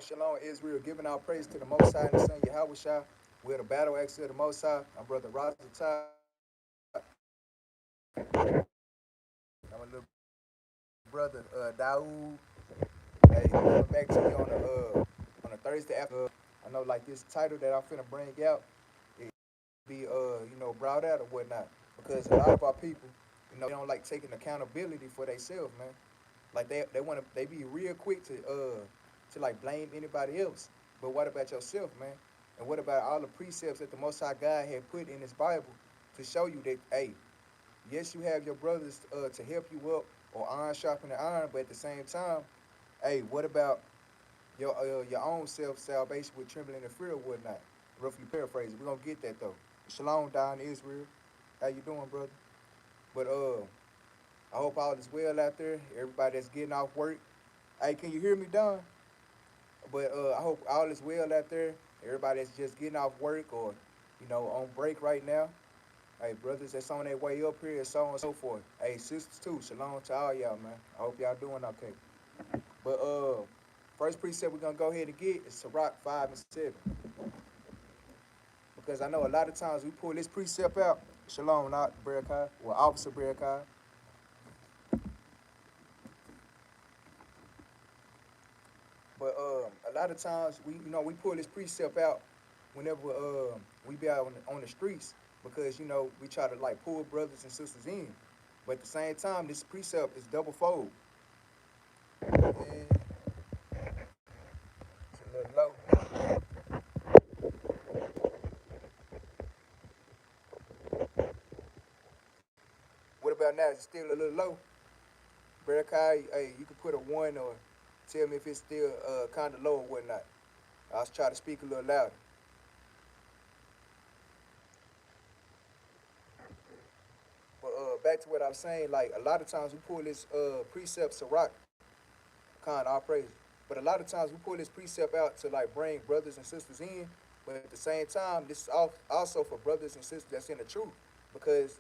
Shalom, Israel, giving our praise to the Most High and the Son Yahweh. We're the Battle Axes of the Most High. I'm Brother Razatah. I'm a little brother Daoud. Hey, coming back to you on a Thursday after. I know like this title that I'm finna bring out, it be brought out or whatnot. Because a lot of our people, they don't like taking accountability for themselves, man. Like they be real quick to like blame anybody else. But what about yourself, man? And what about all the precepts that the Most High God had put in His Bible to show you that, hey, yes, you have your brothers to help you up or iron sharpening iron, but at the same time, hey, what about your own self salvation with trembling and fear or whatnot? Roughly paraphrasing. We're gonna get that though. Shalom, down in Israel. How you doing, brother? But I hope all is well out there. Everybody that's getting off work. Hey, can you hear me, Don? But I hope all is well out there. Everybody that's just getting off work or, on break right now. Hey, brothers that's on their way up here and so on and so forth. Hey, sisters too. Shalom to all y'all, man. I hope y'all doing okay. But first precept we're gonna go ahead and get is Sirach 5 and 7. Because I know a lot of times we pull this precept out. Shalom, not Barakai, or Officer Barakai. But a lot of times we pull this precept out whenever we be out on the streets because we try to like pull brothers and sisters in. But at the same time, this precept is double fold. And it's a little low. What about now? Is it still a little low? Barakai, hey, you can put a one or tell me if it's still kind of low or whatnot. I'll try to speak a little louder. But back to what I was saying, like a lot of times we pull this precept Sirach, kind of our praise. But a lot of times we pull this precept out to like bring brothers and sisters in. But at the same time, this is also for brothers and sisters that's in the truth. Because,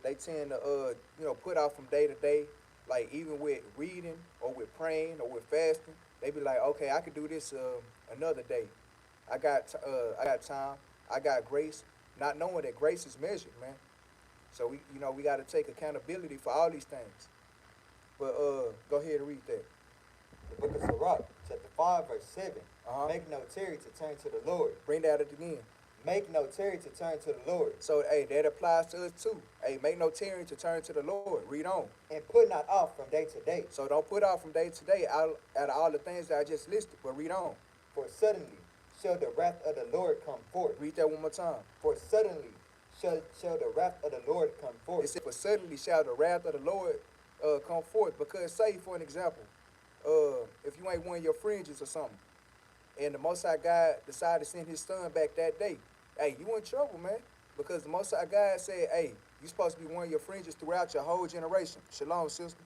they tend to, put out from day to day. Like even with reading or with praying or with fasting, they be like, okay, I could do this another day. I got time. I got grace. Not knowing that grace is measured, man. So we got to take accountability for all these things. But go ahead and read that. The book of Sirach, chapter 5, verse 7. Uh-huh. Make no tarry to turn to the Lord. Bring that up again. Make no tarry to turn to the Lord. So, hey, that applies to us too. Hey, make no tarrying to turn to the Lord. Read on. And put not off from day to day. So don't put off from day to day out of all the things that I just listed, but read on. For suddenly shall the wrath of the Lord come forth. Read that one more time. For suddenly shall the wrath of the Lord come forth. It said, for suddenly shall the wrath of the Lord come forth. Because say, for an example, if you ain't wearing your fringes or something, and the Most High God decided to send his son back that day, hey, you in trouble, man. Because the Most High God said, hey, you supposed to be wearing your fringes throughout your whole generation. Shalom, sister.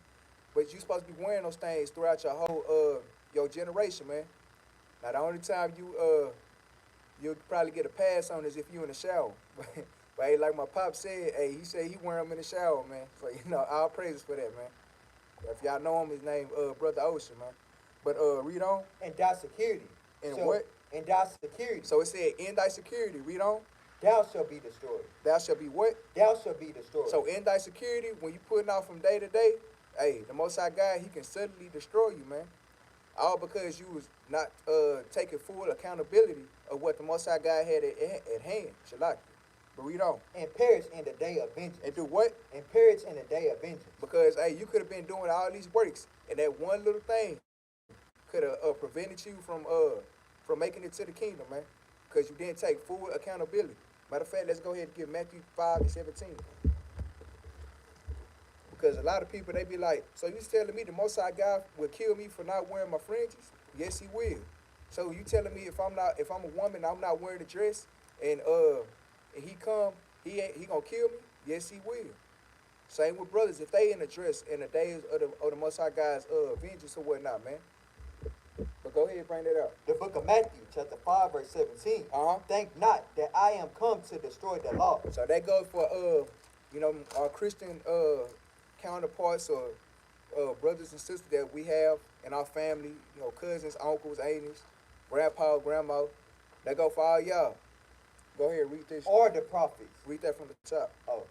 But you supposed to be wearing those things throughout your whole your generation, man. Now the only time you'll probably get a pass on is if you in the shower. But hey, like my pop said, hey, he said he wear them in the shower, man. So all praises for that, man. If y'all know him, his name Brother Ocean, man. But read on. And thy security. And so, what? And thy security. So it said, in thy security. Read on. Thou shalt be destroyed. Thou shalt be what? Thou shalt be destroyed. So in thy security, when you putting out from day to day, hey, the Most High God, he can suddenly destroy you, man. All because you was not taking full accountability of what the Most High God had at hand. Shalak. But read on. And perish in the day of vengeance. And do what? And perish in the day of vengeance. Because, hey, you could have been doing all these works, and that one little thing could have prevented you from making it to the kingdom, man. Because you didn't take full accountability. Matter of fact, let's go ahead and give Matthew 5 and 17. Because a lot of people, they be like, so you telling me the Most High God will kill me for not wearing my fringes? Yes, he will. So you telling me if I'm a woman, I'm not wearing a dress, and he gonna kill me? Yes, he will. Same with brothers, if they in a dress in the days of the Most High God's vengeance or whatnot, man. But go ahead and bring that out. The book of Matthew, chapter 5, verse 17. Think not that I am come to destroy the law. So that goes for our Christian counterparts or brothers and sisters that we have in our family, cousins, uncles, aunties, grandpa, grandma. That go for all y'all. Go ahead, read this. Or the prophets. Read that from the top. Oh.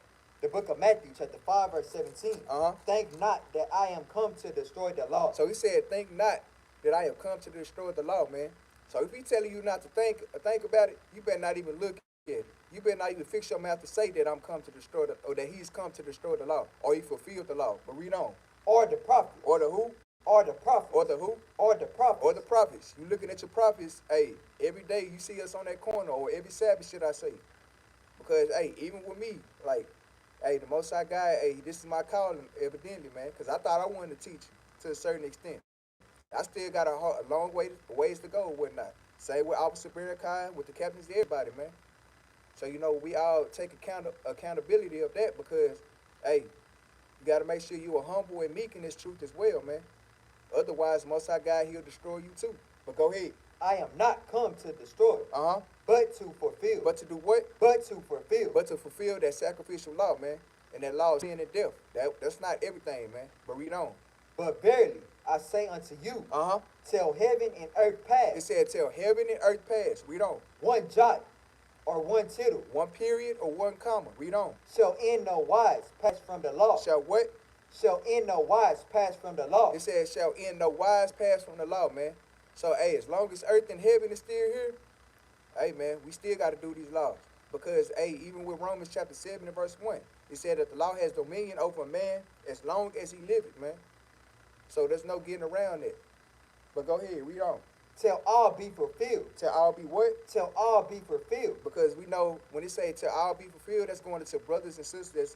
The book of Matthew, chapter 5, verse 17. Uh-huh. Think not that I am come to destroy the law. So he said, think not that I have come to destroy the law, man. So if he's telling you not to think about it, you better not even look at it. You better not even fix your mouth to say that I'm come to destroy or that he's come to destroy the law, or he fulfilled the law. But read on. Or the prophets. Or the who? Or the prophets. Or the who? Or the prophets. Or the prophets. You looking at your prophets, hey, every day you see us on that corner, or every Sabbath, should I say. Because, hey, even with me, like, hey, the Most High God, hey, this is my calling, evidently, man, because I thought I wanted to teach to a certain extent. I still got a long ways to go and whatnot. Same with Officer Barakai, with the captains, everybody, man. So, we all take accountability of that because, hey, you got to make sure you are humble and meek in this truth as well, man. Otherwise, Most High God, he'll destroy you too. But go ahead. I am not come to destroy, but to fulfill. But to do what? But to fulfill. But to fulfill that sacrificial law, man. And that law is sin and death. That's not everything, man. But read on. But verily, I say unto you, till heaven and earth pass. It said, till heaven and earth pass. Read on. One jot or one tittle. One period or one comma. Read on. Shall in no wise pass from the law. Shall what? Shall in no wise pass from the law. It says, shall in no wise pass from the law, man. So, hey, as long as earth and heaven is still here, hey, man, we still got to do these laws. Because, hey, even with Romans chapter 7 and verse 1, it said that the law has dominion over a man as long as he liveth, man. So there's no getting around it. But go ahead, read on. Till all be fulfilled. Till all be what? Till all be fulfilled. Because we know when it say till all be fulfilled, that's going into brothers and sisters.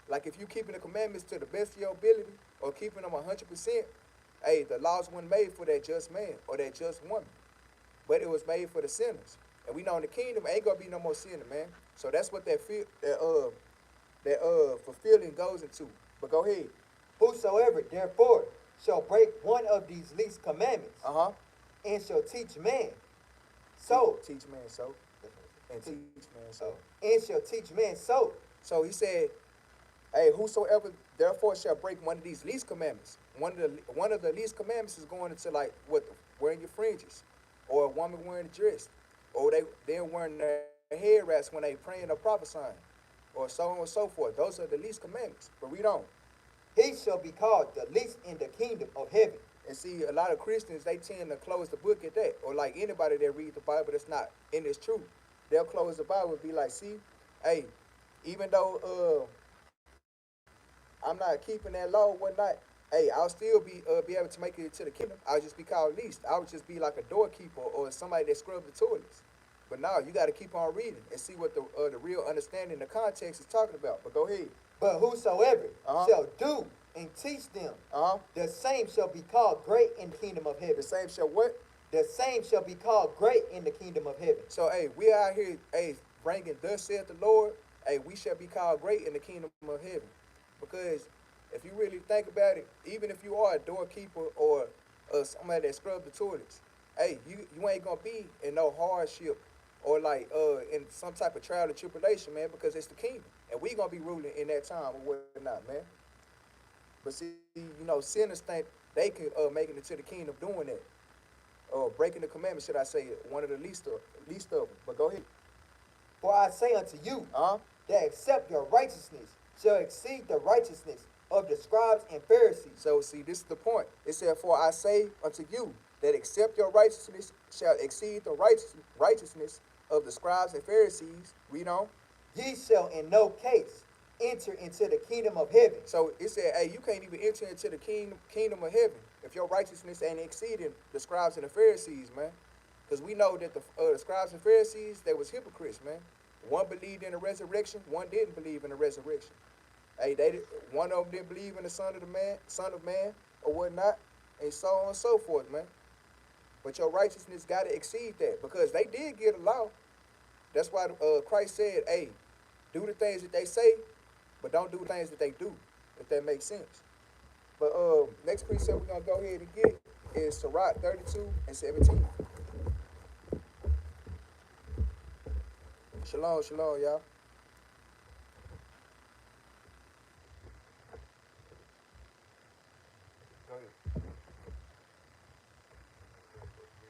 Like if you keeping the commandments to the best of your ability or keeping them 100%, hey, the laws weren't made for that just man or that just woman. But it was made for the sinners. And we know in the kingdom ain't gonna be no more sinner, man. So that's what that fulfilling goes into. But go ahead. Whosoever therefore shall break one of these least commandments, and shall teach man, so teach man so, and teach man so, and shall teach man so. So he said, hey, whosoever therefore shall break one of these least commandments. One of the least commandments is going into like what, wearing your fringes, or a woman wearing a dress, or they're wearing their head wraps when they praying or prophesying, or so on and so forth. Those are the least commandments. But read on. He shall be called the least in the kingdom of heaven. And see, a lot of Christians, they tend to close the book at that. Or like anybody that reads the Bible that's not in this truth, they'll close the Bible and be like, see, hey, even though I'm not keeping that law or whatnot, hey, I'll still be able to make it to the kingdom. I'll just be called least. I would just be like a doorkeeper or somebody that scrubs the toilets. But now you got to keep on reading and see what the real understanding, the context is talking about. But go ahead. But whosoever shall do and teach them, the same shall be called great in the kingdom of heaven. The same shall what? The same shall be called great in the kingdom of heaven. So, hey, we out here, hey, bringing thus saith the Lord, hey, we shall be called great in the kingdom of heaven. Because if you really think about it, even if you are a doorkeeper or somebody that scrubs the toilets, hey, you ain't going to be in no hardship or like in some type of trial or tribulation, man, because it's the kingdom. And we going to be ruling in that time or whatnot, man. But see, sinners think they can make it into the kingdom doing that. Or breaking the commandments, should I say, one of the least of them. But go ahead. For I say unto you, that except your righteousness shall exceed the righteousness of the scribes and Pharisees. So see, this is the point. It said, for I say unto you, that except your righteousness shall exceed the righteousness of the scribes and Pharisees. Read on. Ye shall in no case enter into the kingdom of heaven. So it said, hey, you can't even enter into the kingdom of heaven if your righteousness ain't exceeding the scribes and the Pharisees, man. Because we know that the scribes and Pharisees, they was hypocrites, man. One believed in the resurrection, one didn't believe in the resurrection. Hey, one of them didn't believe in the Son of Man, or whatnot, and so on and so forth, man. But your righteousness got to exceed that because they did get a law. That's why Christ said, hey, do the things that they say, but don't do the things that they do, if that makes sense. But next precept we're going to go ahead and get is Sirach 32 and 17. Shalom, shalom, y'all.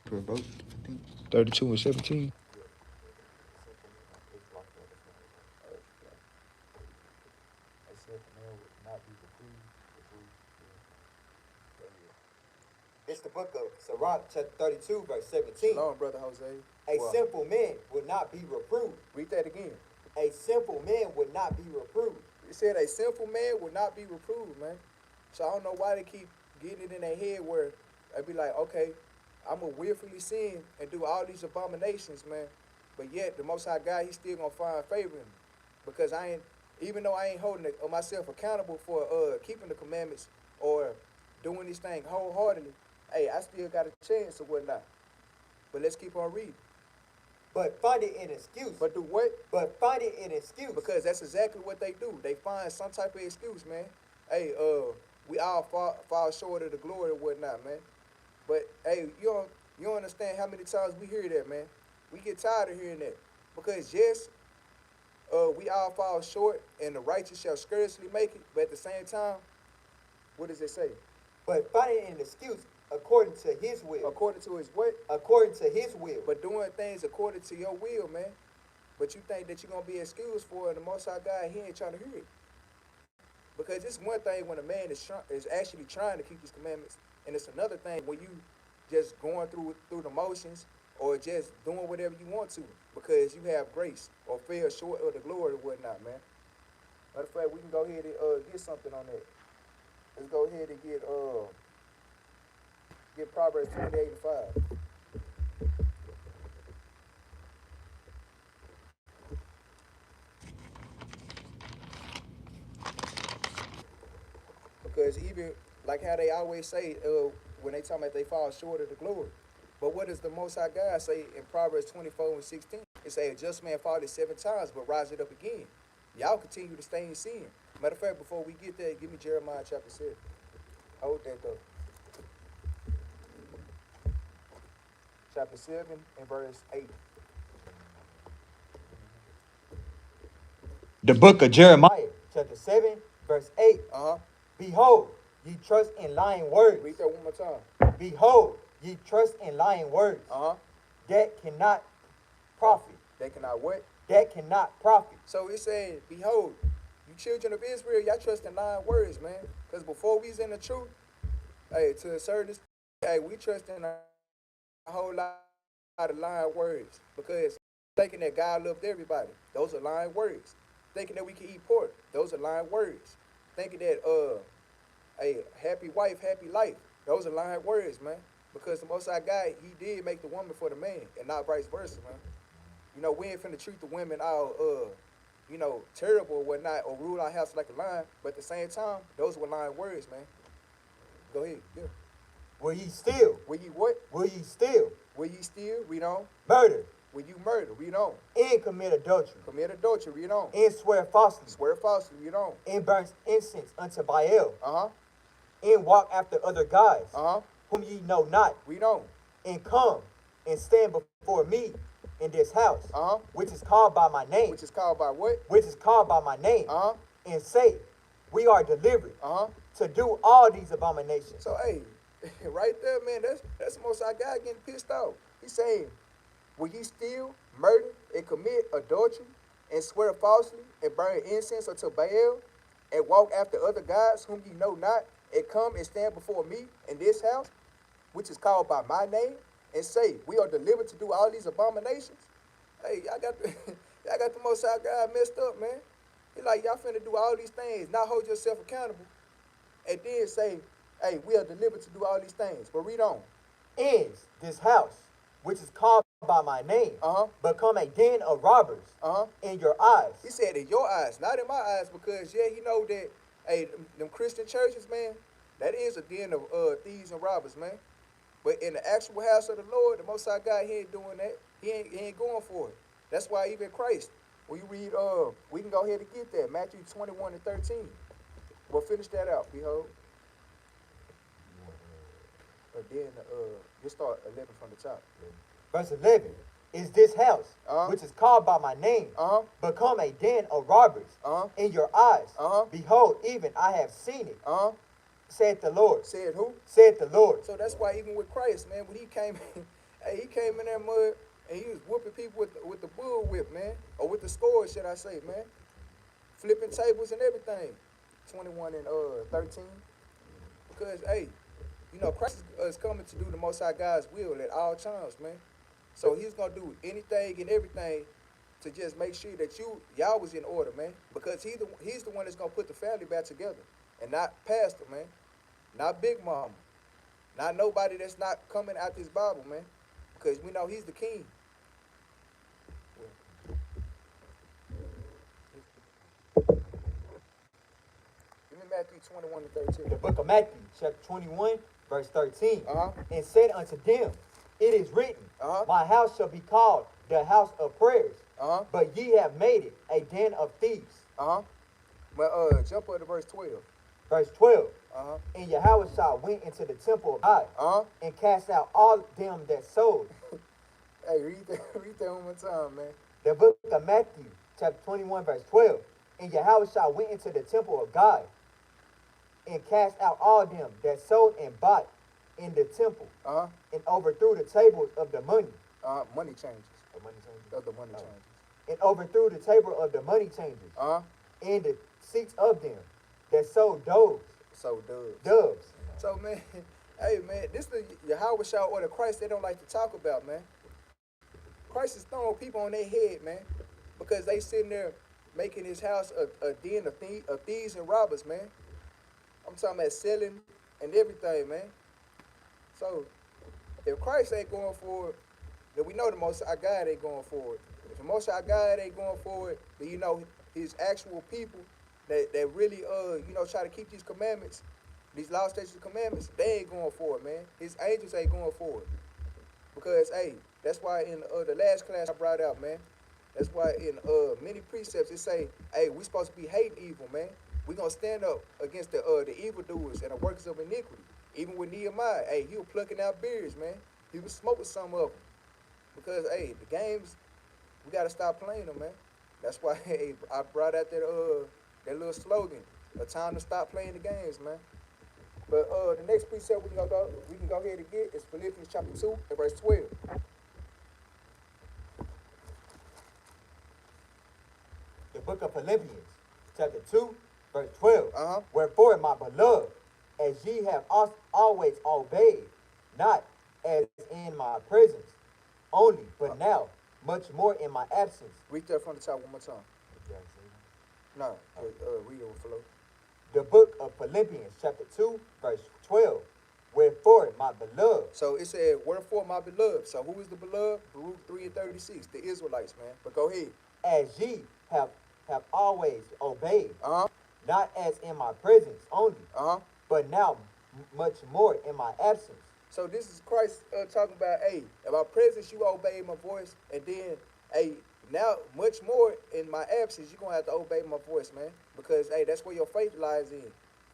For both, I think 32 and 17. It's the book of Sirach, chapter 32, verse 17. Shalom, Brother Jose. A simple man would not be reproved. Read that again. A simple man would not be reproved. It said a simple man would not be reproved, man. So I don't know why they keep getting it in their head where they be like, okay, I'm going to willfully sin and do all these abominations, man. But yet, the Most High God, He's still going to find favor in me. Because even though I ain't holding myself accountable for keeping the commandments or doing this thing wholeheartedly, hey, I still got a chance or whatnot. But let's keep on reading. But find it an excuse. But do what? But find it an excuse. Because that's exactly what they do. They find some type of excuse, man. Hey, we all fall short of the glory or whatnot, man. But hey, you don't understand how many times we hear that, man. We get tired of hearing that. Because yes, we all fall short, and the righteous shall scarcely make it. But at the same time, what does it say? But find it an excuse according to His will. According to His what? According to His will. But doing things according to your will, man. But you think that you're going to be excused for it, and the Most High God, He ain't trying to hear it. Because it's one thing when a man is actually trying to keep His commandments, and it's another thing when you just going through the motions or just doing whatever you want to because you have grace or fell short of the glory or whatnot, man. Matter of fact, we can go ahead and get something on that. Let's go ahead and get Proverbs 28 and 5. Because even like how they always say when they talk about they fall short of the glory. But what does the Most High God say in Proverbs 24 and 16? It say a just man falleth 7 times, but rise it up again. Y'all continue to stay in sin. Matter of fact, before we get there, give me Jeremiah chapter 7. Hold that though. Chapter 7 and verse 8. The book of Jeremiah, chapter 7, verse 8. Behold, ye trust in lying words. Read that one more time. Behold, ye trust in lying words. That cannot profit. That cannot what? That cannot profit. So it's saying, behold, you children of Israel, y'all trust in lying words, man. Because before we was in the truth, hey, to a certain extent, hey, we trust in a whole lot of lying words. Because thinking that God loved everybody, those are lying words. Thinking that we can eat pork, those are lying words. Thinking that a happy wife, happy life, those are lying words, man. Because the Most High God, He did make the woman for the man, and not vice versa, man. You know, we ain't finna treat the women all, terrible or whatnot, or rule our house like a lion. But at the same time, those were lying words, man. Go ahead, yeah. Will ye steal? Will ye what? Will ye steal? Will ye steal? Read on. Murder. Will you murder? Read on. And commit adultery. Commit adultery. Read on. And swear falsely. Swear falsely. Read on. And burn incense unto Baal. And walk after other gods. Whom ye know not. Read on. And come and stand before me in this house. Which is called by my name. Which is called by what? Which is called by my name. And say, we are delivered. To do all these abominations. So hey, right there, man, that's the Most High God getting pissed off. He's saying, will ye steal, murder, and commit adultery, and swear falsely, and burn incense unto Baal, and walk after other gods whom ye know not, and come and stand before me in this house, which is called by my name, and say, we are delivered to do all these abominations? Hey, y'all got the Most High God messed up, man. He like, y'all finna do all these things, not hold yourself accountable, and then say, hey, we are delivered to do all these things. But read on. Is this house, which is called by my name, become a den of robbers in your eyes? He said in your eyes, not in my eyes, because yeah, he know that, hey, them Christian churches, man, that is a den of thieves and robbers, man. But in the actual house of the Lord, the Most High God, He ain't doing that. He ain't going for it. That's why even Christ, when you read, we can go ahead and get that, Matthew 21 and 13. We'll finish that out, behold. And then you start 11 from the top. Verse 11. Is this house, which is called by my name, become a den of robbers in your eyes? Behold, even I have seen it. Said the Lord. Said who? Said the Lord. So that's why even with Christ, man, when he came, hey, he came in that mud and he was whooping people with the bull whip, man, or with the sword, should I say, man, flipping tables and everything. 21 and 13, because hey, you know Christ is coming to do the Most High God's will at all times, man. So he's gonna do anything and everything to just make sure that y'all was in order, man. Because he's the one that's gonna put the family back together, and not pastor, man, not big mama, not nobody that's not coming out this Bible, man. Because we know he's the king. Give me Matthew 21 and 13. The book of Matthew, chapter 21, verse 13. Uh-huh. And said unto them, it is written, my house shall be called the house of prayers, but ye have made it a den of thieves. But jump up to verse 12. Verse 12. And Yahweh went into the temple of God and cast out all them that sold. Hey, read that one more time, man. The book of Matthew, chapter 21, verse 12. And Yahweh went into the temple of God and cast out all them that sold and bought in the temple, and overthrew the tables of the money. Money changes. The money changes. Of the money changes. And overthrew the table of the money changers. And the seats of them that sold doves. So doves. Doves. So man, hey man, this the Yahweh Shah or the Christ they don't like to talk about, man. Christ is throwing people on their head, man, because they sitting there making his house a den of thieves and robbers, man. I'm talking about selling and everything, man. So if Christ ain't going forward, then we know the Most High God ain't going forward. If the Most High God ain't going forward, then you know his actual people that really try to keep these commandments, these law, statutes, and commandments, they ain't going forward, man. His angels ain't going forward. Because hey, that's why in the last class I brought out, man. That's why in many precepts it say, hey, we supposed to be hating evil, man. We gonna stand up against the evildoers and the workers of iniquity. Even with Nehemiah, hey, he was plucking out beards, man. He was smoking some of them. Because hey, the games, we gotta stop playing them, man. That's why hey, I brought out that little slogan, a time to stop playing the games, man. But the next precept we can go ahead and get is Philippians chapter 2 and verse 12. The book of Philippians, chapter 2, verse 12. Wherefore, my beloved, as ye have always obeyed, not as in my presence only, but now much more in my absence. Read that from the top one more time. No, read it with flow. The book of Philippians, chapter 2, verse 12. Wherefore, my beloved. So it said, wherefore, my beloved. So who is the beloved? Baruch 3 and 36, the Israelites, man. But go ahead. As ye have always obeyed, not as in my presence only, but now much more in my absence. So this is Christ talking about, hey, in my presence you obey my voice, and then, hey, now much more in my absence you're going to have to obey my voice, man, because, hey, that's where your faith lies in.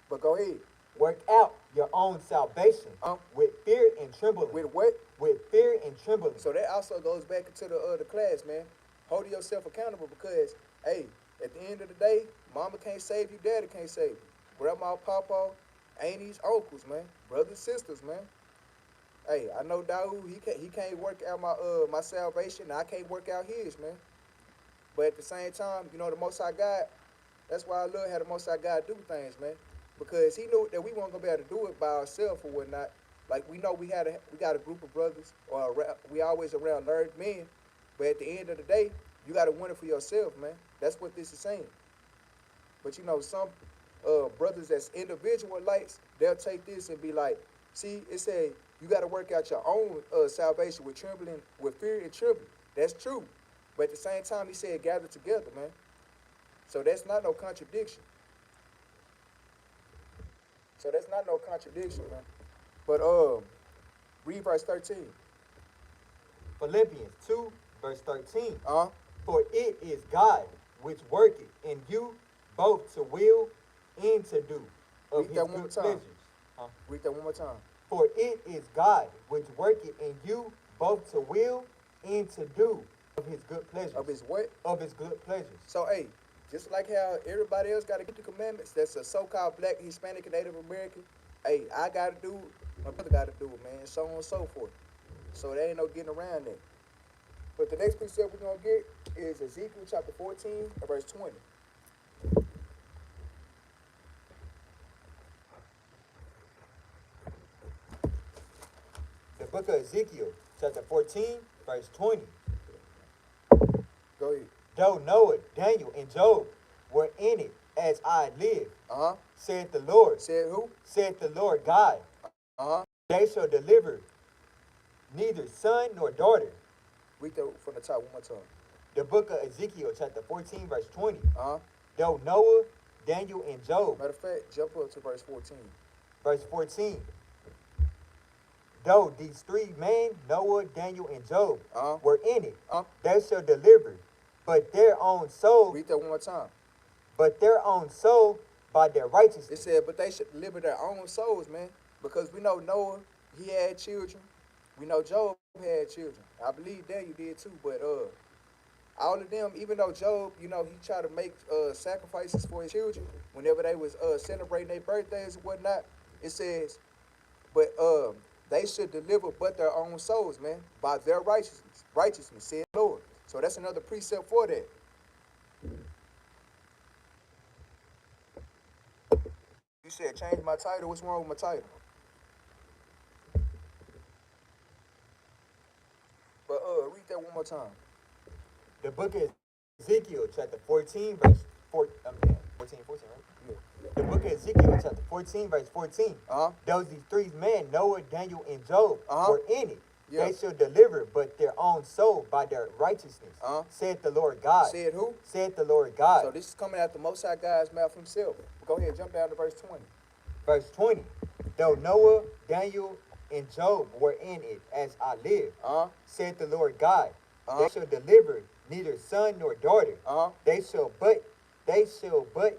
But go ahead. Work out your own salvation with fear and trembling. With what? With fear and trembling. So that also goes back into the class, man. Holding yourself accountable because, hey, at the end of the day, mama can't save you, daddy can't save you. Grandma, papa, aunties, uncles, man. Brothers, sisters, man. Hey, I know Daoud, he can't work out my salvation, and I can't work out his, man. But at the same time, you know, the Most High God, that's why I love how the Most High God do things, man. Because he knew that we weren't gonna be able to do it by ourselves or whatnot. Like we know we got a group of brothers, or we always around learned men. But at the end of the day, you gotta win it for yourself, man. That's what this is saying. But you know, some brothers that's individualites, they'll take this and be like, see, it said you gotta work out your own salvation with trembling, with fear and trembling. That's true. But at the same time, he said gather together, man. So that's not no contradiction. Man. But read verse 13. Philippians 2, verse 13. For it is God which worketh in you both to will and to do of his good pleasures. Read that one more time. For it is God which worketh in you both to will and to do of his good pleasures. Of his what? Of his good pleasures. So, hey, just like how everybody else got to get the commandments, that's a so-called black, Hispanic, and Native American, hey, I gotta do it, my brother gotta do it, man, so on and so forth. So there ain't no getting around that. But the next precept we're gonna get is Ezekiel chapter 14 and verse 20. The book of Ezekiel, chapter 14, verse 20. Go ahead. Though Noah, Daniel, and Job were in it as I live, said the Lord. Said who? Said the Lord God. They shall deliver neither son nor daughter. Read that from the top one more time. The book of Ezekiel, chapter 14, verse 20. Though Noah, Daniel, and Job. Matter of fact, jump up to verse 14. Verse 14. Though these three men, Noah, Daniel, and Job, were in it, they shall deliver, but their own soul. Read that one more time. But their own soul by their righteousness. It said, but they should deliver their own souls, man. Because we know Noah, he had children. We know Job had children. I believe Daniel did too, but all of them, even though Job, he tried to make sacrifices for his children whenever they was celebrating their birthdays and whatnot. It says, but they should deliver but their own souls, man, by their righteousness, said the Lord. So that's another precept for that. You said change my title. What's wrong with my title? But read that one more time. The book of Ezekiel, chapter 14, verse 14, right? Yeah. The book of Ezekiel, chapter 14, verse 14. Those these three men, Noah, Daniel, and Job, were in it. Yeah. They shall deliver but their own soul by their righteousness, said the Lord God. Said who? Said the Lord God. So this is coming out the Most High God's mouth himself. Go ahead, jump down to verse 20. Verse 20. Though Noah, Daniel, and Job were in it as I live, said the Lord God. They shall deliver neither son nor daughter. They shall but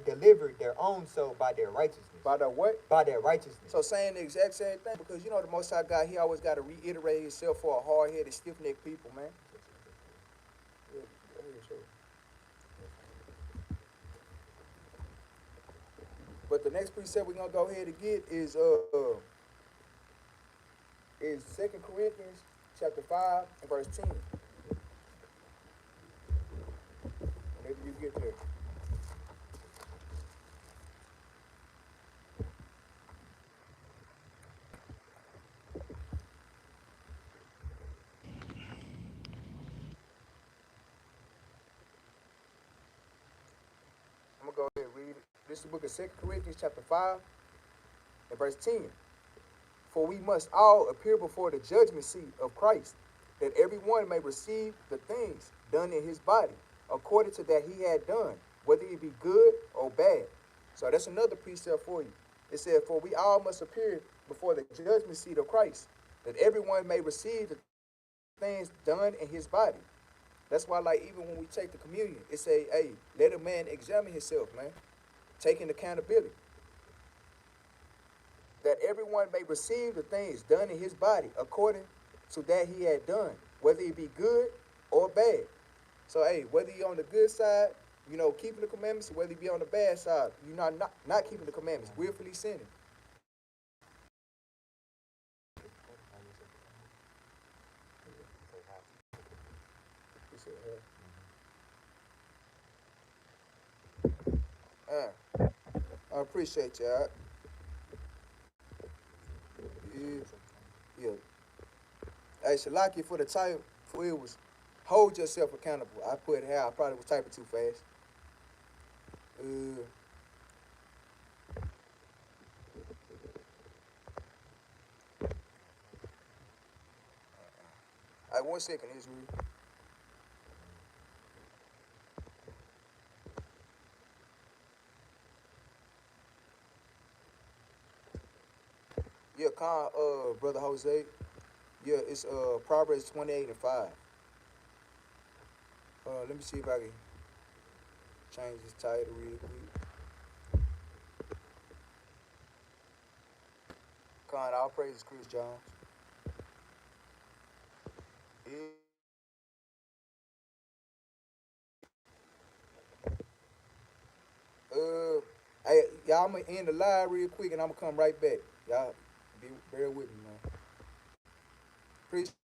deliver their own soul by their righteousness. By their what? By their righteousness. So saying the exact same thing, because the Most High God, he always got to reiterate himself for a hard-headed, stiff-necked people, man. But the next precept we're gonna go ahead and get is 2 Corinthians chapter 5 and verse 10. Whenever you get there. I'm gonna go ahead and read it. This is the book of 2 Corinthians chapter 5 and verse 10. For we must all appear before the judgment seat of Christ, that everyone may receive the things done in his body, according to that he had done, whether it be good or bad. So that's another precept for you. It said, for we all must appear before the judgment seat of Christ, that everyone may receive the things done in his body. That's why, like, even when we take the communion, it say, hey, let a man examine himself, man, taking accountability. That everyone may receive the things done in his body according to that he had done, whether it be good or bad. So, hey, whether you're on the good side, keeping the commandments, or whether you be on the bad side, you're not keeping the commandments, willfully sinning. I appreciate y'all. Yeah. Hey, Shalaki, for the title, for it was hold yourself accountable. I put it how I probably was typing too fast. All right, 1 second, Israel. Yeah, Brother Jose. Yeah, it's Proverbs 28 and 5. Let me see if I can change this title real quick. All praises Chris Jones. Hey, y'all, I'm gonna end the live real quick and I'm gonna come right back. Y'all be bear with me, man. Appreciate